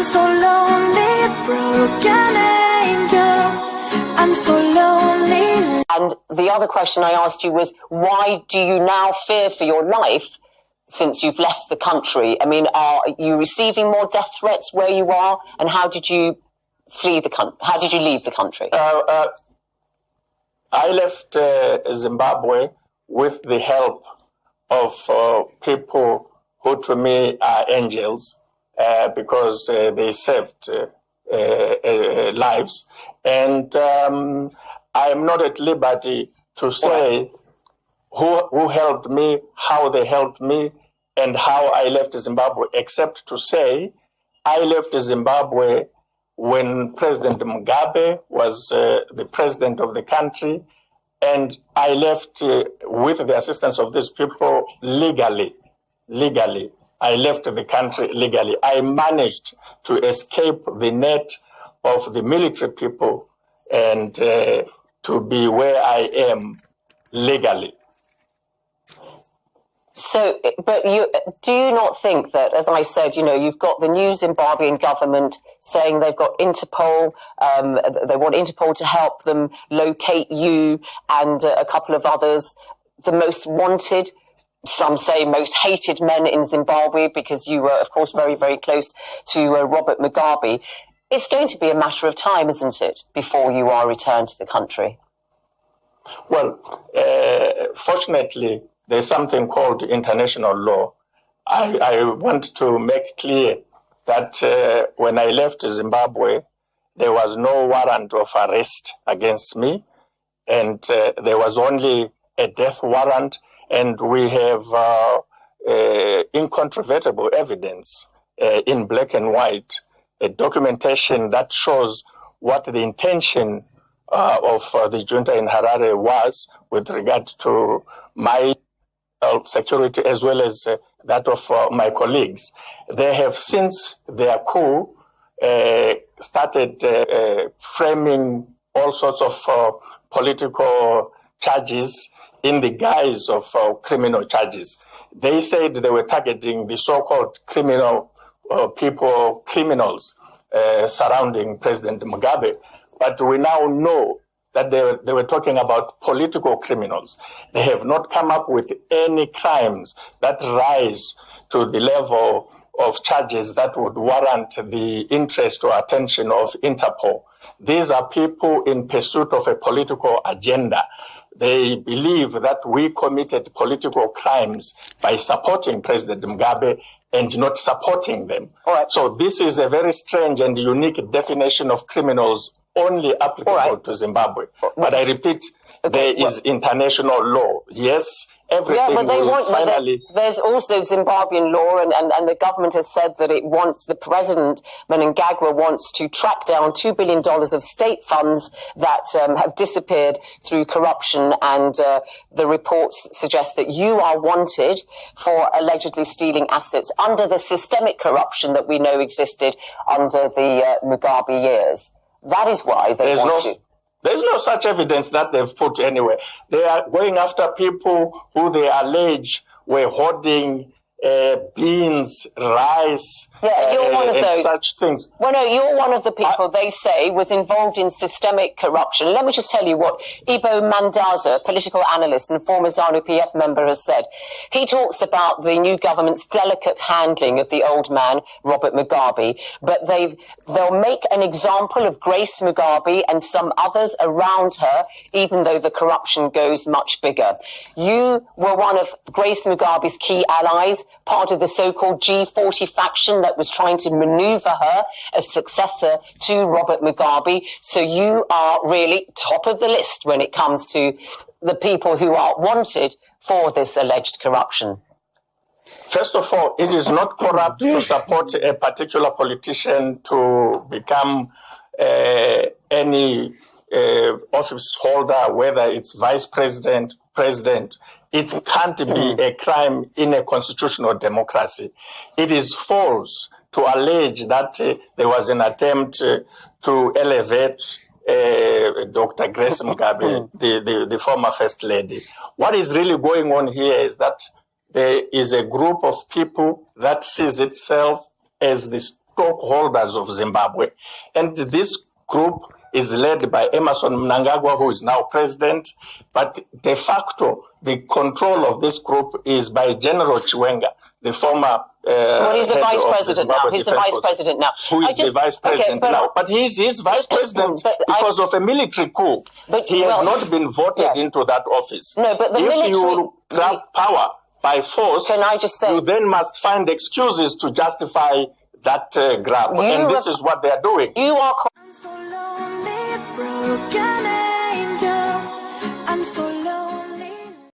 so lonely, broken angel. I'm so lonely. And the other question I asked you was, why do you now fear for your life since you've left the country? I mean, are you receiving more death threats where you are? And how did you flee the country? How did you leave the country? I left Zimbabwe with the help of people who to me are angels because they saved lives. And I am not at liberty to say who helped me, how they helped me, and how I left Zimbabwe, except to say I left Zimbabwe when President Mugabe was the president of the country, and I left with the assistance of these people legally. I left the country legally. I managed to escape the net of the military people and to be where I am legally. So, but do you not think that, as I said, you've got the new Zimbabwean government saying they've got Interpol, they want Interpol to help them locate you and a couple of others, the most wanted, some say most hated men in Zimbabwe, because you were, of course, very, very close to Robert Mugabe. It's going to be a matter of time, isn't it, before you are returned to the country? Well, fortunately, there's something called international law. I want to make clear that when I left Zimbabwe, there was no warrant of arrest against me, and there was only a death warrant, and we have incontrovertible evidence in black and white, a documentation that shows what the intention of the junta in Harare was with regard to my security as well as that of my colleagues. They have, since their coup, started framing all sorts of political charges in the guise of criminal charges. They said they were targeting the so-called criminals surrounding President Mugabe. But we now know that they were talking about political criminals. They have not come up with any crimes that rise to the level of charges that would warrant the interest or attention of Interpol. These are people in pursuit of a political agenda. They believe that we committed political crimes by supporting President Mugabe and not supporting them. All right. So this is a very strange and unique definition of criminals only applicable to Zimbabwe. But I repeat, there is international law. Yes, everything finally... There's also Zimbabwean law, and the government has said that it wants, the president, Mnangagwa, wants to track down $2 billion of state funds that have disappeared through corruption, and the reports suggest that you are wanted for allegedly stealing assets under the systemic corruption that we know existed under the Mugabe years. That is why they want you. There's no such evidence that they've put anywhere. They are going after people who they allege were hoarding beans, rice, you're one of those. Such things. Well, no, you're one of the people they say was involved in systemic corruption. Let me just tell you what Ibo Mandaza, political analyst and former ZANU-PF member, has said. He talks about the new government's delicate handling of the old man, Robert Mugabe, but they'll make an example of Grace Mugabe and some others around her, even though the corruption goes much bigger. You were one of Grace Mugabe's key allies, part of the so-called G40 faction that was trying to maneuver her as successor to Robert Mugabe. So you are really top of the list when it comes to the people who are wanted for this alleged corruption. First of all, it is not corrupt to support a particular politician to become any office holder, whether it's vice president, president. It can't be a crime in a constitutional democracy. It is false to allege that there was an attempt to elevate Dr. Grace Mugabe, the former First Lady. What is really going on here is that there is a group of people that sees itself as stockholders of Zimbabwe. And this group is led by Emerson Mnangagwa, who is now president, but de facto, the control of this group is by General Chiwenga, the former well, he's the vice president now. He's the vice president now. Who is the vice president now? But he's vice president because of a military coup. But he has not been voted into that office. No, but the military... If you grab power by force, can I just say, you then must find excuses to justify that grab. And this is what they are doing. You are... I'm so lonely, broken.